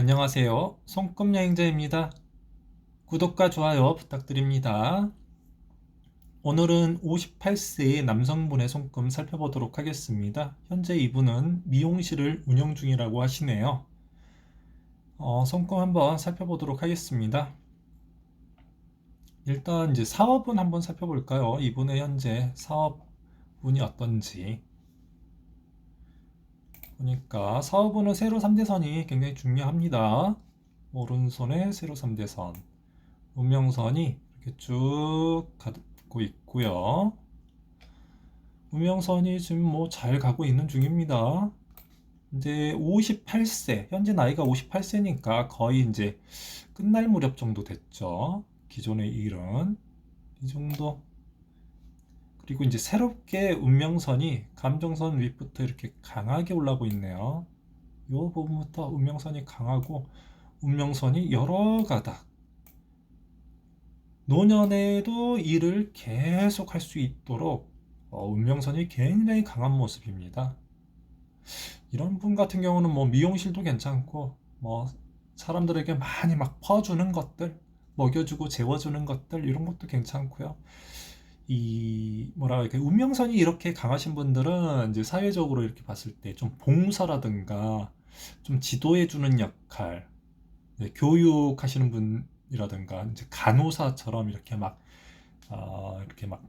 안녕하세요. 손금여행자입니다. 구독과 좋아요 부탁드립니다. 오늘은 58세 남성분의 손금 살펴보도록 하겠습니다. 현재 이분은 미용실을 운영 중이라고 하시네요. 손금 한번 살펴보도록 하겠습니다. 일단 이제 사업은 한번 살펴볼까요? 이분의 현재 사업운이 어떤지. 보니까 사업운은 세로 3대선이 굉장히 중요합니다. 오른손에 세로 3대선. 운명선이 이렇게 쭉 가고 있고요. 운명선이 지금 뭐 잘 가고 있는 중입니다. 이제 58세, 현재 나이가 58세니까 거의 이제 끝날 무렵 정도 됐죠. 기존의 일은 이 정도. 그리고 이제 새롭게 운명선이 감정선 윗부터 이렇게 강하게 올라오고 있네요. 이 부분부터 운명선이 강하고 운명선이 여러 가닥 노년에도 일을 계속 할 수 있도록 운명선이 굉장히 강한 모습입니다. 이런 분 같은 경우는 뭐 미용실도 괜찮고 뭐 사람들에게 많이 막 퍼주는 것들, 먹여주고 재워주는 것들 이런 것도 괜찮고요. 이 뭐라 이렇게 운명선이 이렇게 강하신 분들은 이제 사회적으로 이렇게 봤을 때 좀 봉사라든가 좀 지도해주는 역할, 교육하시는 분이라든가 이제 간호사처럼 이렇게 막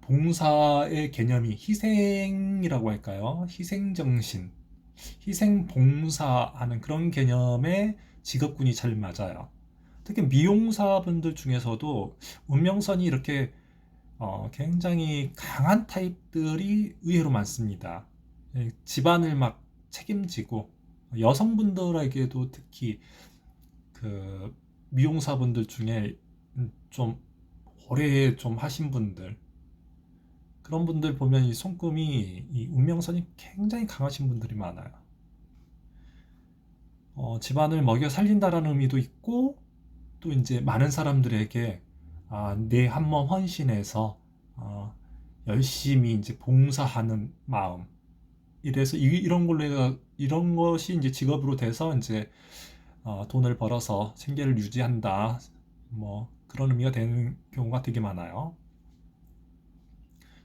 봉사의 개념이 희생이라고 할까요? 희생정신, 희생 봉사하는 그런 개념의 직업군이 잘 맞아요. 특히 미용사분들 중에서도 운명선이 이렇게 굉장히 강한 타입들이 의외로 많습니다. 집안을 막 책임지고 여성분들에게도 특히 그 미용사분들 중에 좀 오래 좀 하신 분들 그런 분들 보면 이 손금이 이 운명선이 굉장히 강하신 분들이 많아요. 집안을 먹여 살린다라는 의미도 있고 또 이제 많은 사람들에게 내 한 몸 헌신해서 열심히 이제 봉사하는 마음 이래서 이런 걸로 이런 것이 이제 직업으로 돼서 이제 돈을 벌어서 생계를 유지한다 뭐 그런 의미가 되는 경우가 되게 많아요.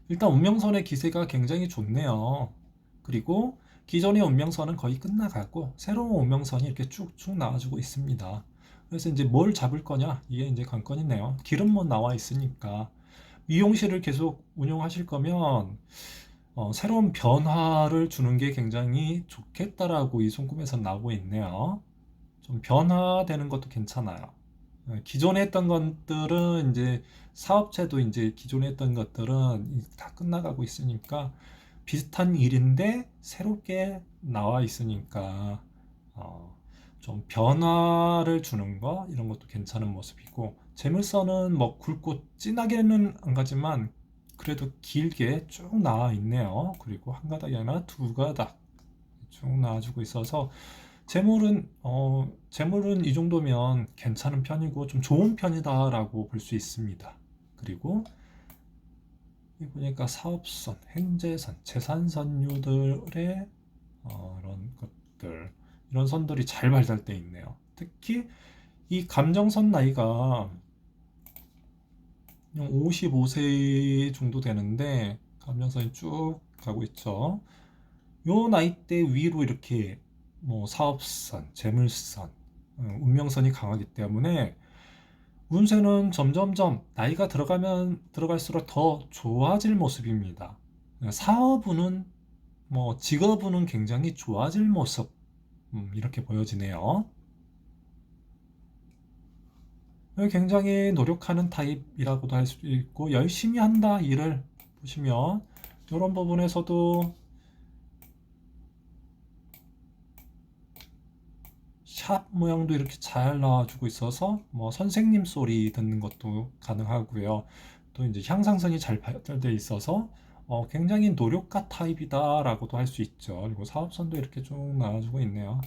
일단 운명선의 기세가 굉장히 좋네요. 그리고 기존의 운명선은 거의 끝나가고 새로운 운명선이 이렇게 쭉쭉 나와주고 있습니다. 그래서 이제 뭘 잡을 거냐 이게 이제 관건이네요. 길은 뭐 나와 있으니까 미용실을 계속 운영하실 거면 새로운 변화를 주는 게 굉장히 좋겠다라고 이 손금에서 나오고 있네요. 좀 변화되는 것도 괜찮아요. 기존에 했던 것들은 이제 사업체도 이제 기존에 했던 것들은 다 끝나가고 있으니까 비슷한 일인데 새롭게 나와 있으니까 좀 변화를 주는 거 이런 것도 괜찮은 모습이고 재물선은 뭐 굵고 진하게는 안 가지만 그래도 길게 쭉 나와 있네요. 그리고 한 가닥이 아니라 두 가닥 쭉 나와주고 있어서 재물은 이 정도면 괜찮은 편이고 좀 좋은 편이다라고 볼 수 있습니다. 그리고 이 보니까 사업선, 행재선, 재산선류들의 이런 것들, 이런 선들이 잘 발달되어 있네요. 특히 이 감정선 나이가 55세 정도 되는데 감정선이 쭉 가고 있죠. 요 나이대 위로 이렇게 뭐 사업선, 재물선, 운명선이 강하기 때문에 운세는 점점점 나이가 들어가면 들어갈수록 더 좋아질 모습입니다. 사업운은 뭐 직업운은 굉장히 좋아질 모습 이렇게 보여지네요. 굉장히 노력하는 타입이라고도 할 수 있고 열심히 한다 일을 보시면 이런 부분에서도 샵 모양도 이렇게 잘 나와주고 있어서 뭐 선생님 소리 듣는 것도 가능하고요. 또 이제 향상선이 잘 발달되어 있어서 굉장히 노력가 타입이다라고도 할 수 있죠. 그리고 사업선도 이렇게 쭉 나와주고 있네요.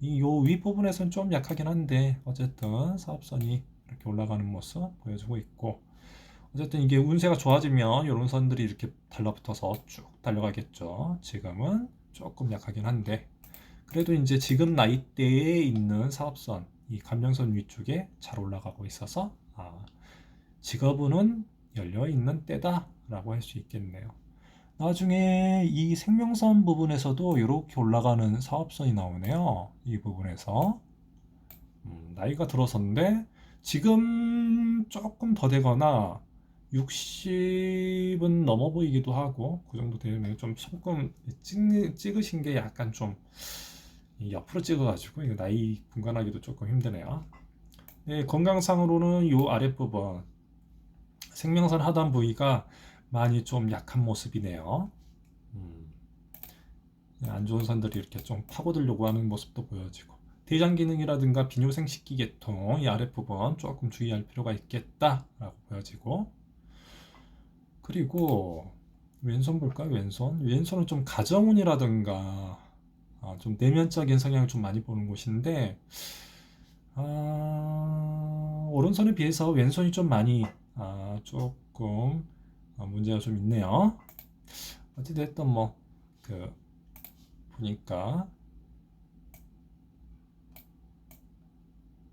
이 요 윗부분에서는 좀 약하긴 한데 어쨌든 사업선이 이렇게 올라가는 모습 보여주고 있고 어쨌든 이게 운세가 좋아지면 이런 선들이 이렇게 달라붙어서 쭉 달려가겠죠. 지금은 조금 약하긴 한데 그래도 이제 지금 나이대에 있는 사업선 이 감정선 위쪽에 잘 올라가고 있어서 직업운은 열려 있는 때다라고 할 수 있겠네요. 나중에 이 생명선 부분에서도 이렇게 올라가는 사업선이 나오네요. 이 부분에서 나이가 들어서인데 지금 조금 더 되거나 60은 넘어 보이기도 하고 그 정도 되면 좀 조금 찍으신 게 약간 좀 옆으로 찍어가지고 이거 나이 분간하기도 조금 힘드네요. 네, 건강상으로는 이 아랫부분 생명선 하단 부위가 많이 좀 약한 모습이네요. 안 좋은 선들이 이렇게 좀 파고들려고 하는 모습도 보여지고 대장 기능이라든가 비뇨생식기 계통 이 아랫부분 조금 주의할 필요가 있겠다라고 보여지고 그리고 왼손 볼까요? 왼손은 좀 가정운이라든가 좀 내면적인 성향을 좀 많이 보는 곳인데 오른손에 비해서 왼손이 좀 많이 조금 문제가 좀 있네요. 어찌됐든 뭐 보니까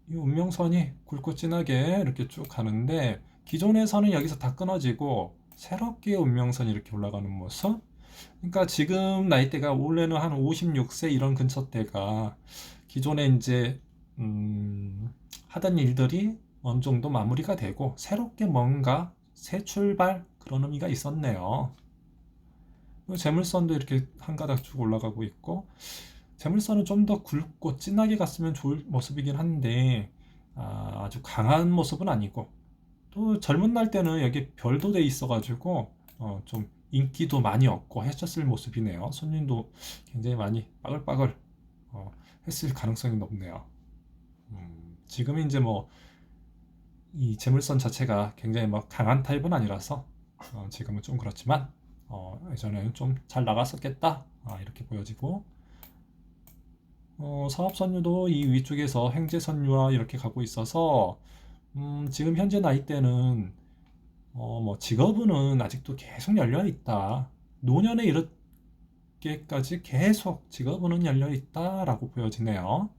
이 운명선이 굵고 진하게 이렇게 쭉 가는데 기존의 선은 여기서 다 끊어지고 새롭게 운명선이 이렇게 올라가는 모습. 그러니까 지금 나이대가 원래는 한 56세 이런 근처 때가 기존에 이제 하던 일들이 어느 정도 마무리가 되고 새롭게 뭔가 새 출발 그런 의미가 있었네요. 재물선도 이렇게 한 가닥 쭉 올라가고 있고 재물선은 좀 더 굵고 진하게 갔으면 좋을 모습이긴 한데 아주 강한 모습은 아니고 또 젊은 날 때는 여기 별도 돼 있어가지고 좀 인기도 많이 얻고 했었을 모습이네요. 손님도 굉장히 많이 빠글빠글 했을 가능성이 높네요. 지금은 이제 뭐 이 재물선 자체가 굉장히 뭐 강한 타입은 아니라서 지금은 좀 그렇지만 예전에는 좀 잘 나갔었겠다 이렇게 보여지고 사업선유도 이 위쪽에서 행제선유와 이렇게 가고 있어서 지금 현재 나이대는 뭐 직업운은 아직도 계속 열려 있다. 노년에 이렇게까지 계속 직업운은 열려 있다라고 보여지네요.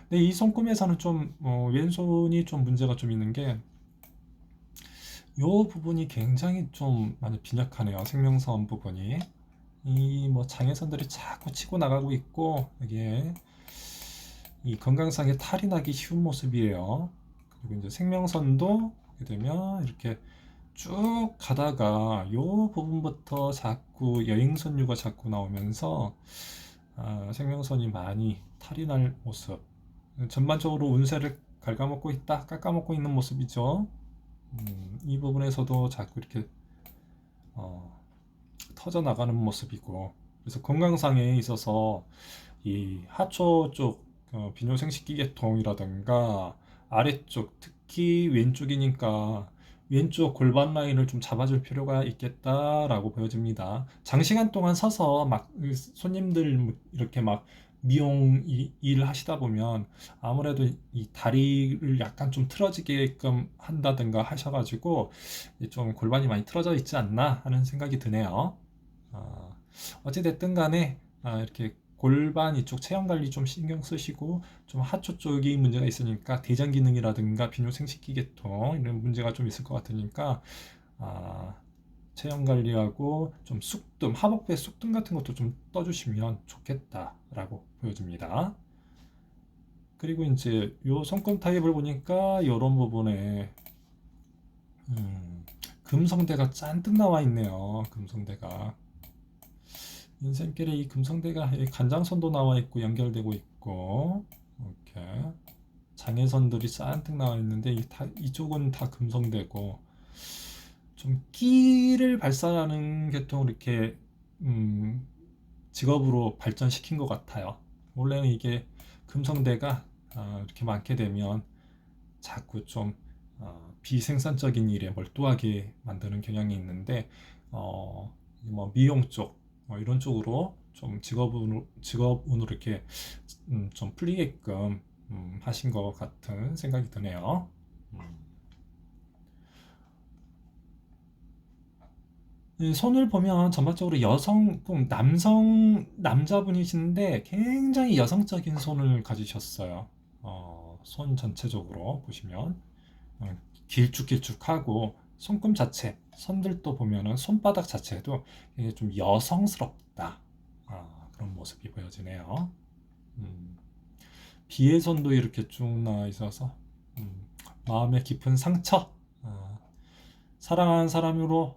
근데 이 손금에서는 좀 왼손이 좀 문제가 좀 있는 게 이 부분이 굉장히 좀 많이 빈약하네요. 생명선 부분이 이 뭐 장애선들이 자꾸 치고 나가고 있고 이게 이 건강상에 탈이 나기 쉬운 모습이에요. 그리고 이제 생명선도 보게 되면 이렇게 쭉 가다가 요 부분부터 자꾸 여행선유가 자꾸 나오면서 생명선이 많이 탈이 날 모습. 전반적으로 운세를 갉아먹고 있다, 깎아먹고 있는 모습이죠. 이 부분에서도 자꾸 이렇게 터져 나가는 모습이고, 그래서 건강상에 있어서 이 하초 쪽 비뇨생식기 계통이라든가 아래쪽 특히 왼쪽이니까 왼쪽 골반 라인을 좀 잡아줄 필요가 있겠다라고 보여집니다. 장시간 동안 서서 막 손님들 이렇게 막 미용 일을 하시다 보면 아무래도 이 다리를 약간 좀 틀어지게끔 한다든가 하셔가지고 좀 골반이 많이 틀어져 있지 않나 하는 생각이 드네요. 어찌됐든 간에 이렇게 골반 이쪽 체형 관리 좀 신경 쓰시고 좀 하초 쪽이 문제가 있으니까 대장 기능이라든가 비뇨생식기 계통 이런 문제가 좀 있을 것 같으니까 체형 관리하고 좀 쑥뜸, 하복부에 쑥뜸 같은 것도 좀 떠주시면 좋겠다라고 보여집니다. 그리고 이제 요 손금 타입을 보니까 이런 부분에 금성대가 잔뜩 나와 있네요. 금성대가 인생길에 이 금성대가 간장선도 나와 있고 연결되고 있고 이렇게 장애선들이 잔뜩 나와 있는데 이쪽은 다 금성대고 좀 끼를 발산하는 계통을 이렇게 직업으로 발전시킨 것 같아요. 원래는 이게 금성대가 이렇게 많게 되면 자꾸 좀 비생산적인 일에 몰두하게 만드는 경향이 있는데 뭐 미용 쪽 이런 쪽으로 좀 직업운으로 이렇게 좀 풀리게끔 하신 것 같은 생각이 드네요. 이 손을 보면 전반적으로 여성, 꼭 남자분이신데 굉장히 여성적인 손을 가지셨어요. 손 전체적으로 보시면 길쭉길쭉하고 손금 자체, 선들도 보면은 손바닥 자체도 이게 좀 여성스럽다. 그런 모습이 보여지네요. 비애선도 이렇게 쭉 나와 있어서 마음의 깊은 상처, 사랑하는 사람으로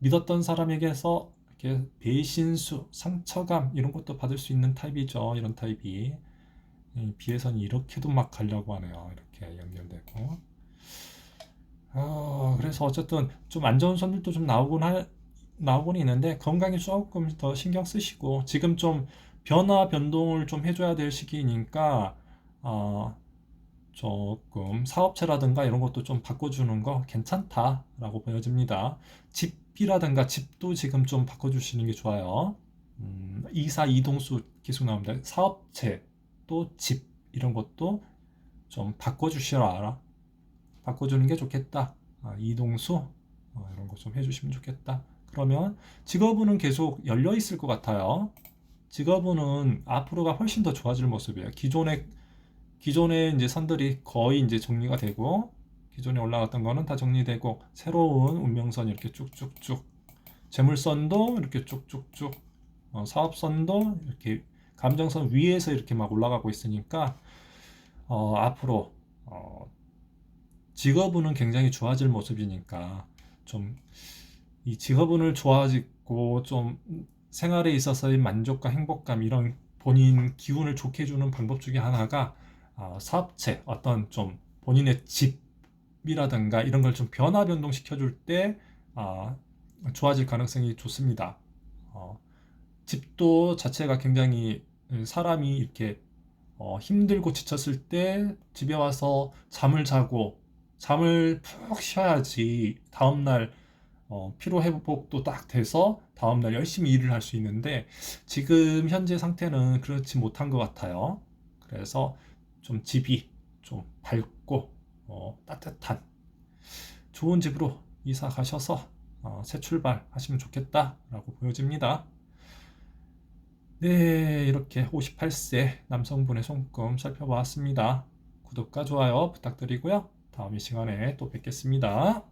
믿었던 사람에게서 이렇게 배신수, 상처감 이런 것도 받을 수 있는 타입이죠. 이런 타입이 비애선이 이렇게도 막 가려고 하네요. 이렇게 연결되고. 그래서 어쨌든 좀 안 좋은 선들도 좀 나오곤 있는데 건강에 조금 더 신경 쓰시고 지금 좀 변동을 좀 해줘야 될 시기니까 조금 사업체라든가 이런 것도 좀 바꿔주는 거 괜찮다라고 보여집니다. 집이라든가 집도 지금 좀 바꿔주시는 게 좋아요. 이사 이동수 계속 나옵니다. 사업체 또 집 이런 것도 좀 바꿔주시라. 바꿔주는 게 좋겠다. 이동수 이런 거 좀 해주시면 좋겠다. 그러면 직업운은 계속 열려 있을 것 같아요. 직업운은 앞으로가 훨씬 더 좋아질 모습이에요. 기존의 이제 선들이 거의 이제 정리가 되고 기존에 올라갔던 거는 다 정리되고 새로운 운명선이 이렇게 쭉쭉쭉 재물선도 이렇게 쭉쭉쭉 사업선도 이렇게 감정선 위에서 이렇게 막 올라가고 있으니까 앞으로 직업운은 굉장히 좋아질 모습이니까 좀 이 직업운을 좋아지고 좀 생활에 있어서의 만족과 행복감 이런 본인 기운을 좋게 해주는 방법 중에 하나가 사업체 어떤 좀 본인의 집이라든가 이런 걸 좀 변동 시켜줄 때 좋아질 가능성이 좋습니다. 집도 자체가 굉장히 사람이 이렇게 힘들고 지쳤을 때 집에 와서 잠을 자고 잠을 푹 쉬어야지 다음날 피로 회복도 딱 돼서 다음날 열심히 일을 할 수 있는데 지금 현재 상태는 그렇지 못한 것 같아요. 그래서 좀 집이 좀 밝고 따뜻한 좋은 집으로 이사 가셔서 새 출발 하시면 좋겠다라고 보여집니다. 네, 이렇게 58세 남성분의 손금 살펴보았습니다. 구독과 좋아요 부탁드리고요. 다음 이 시간에 또 뵙겠습니다.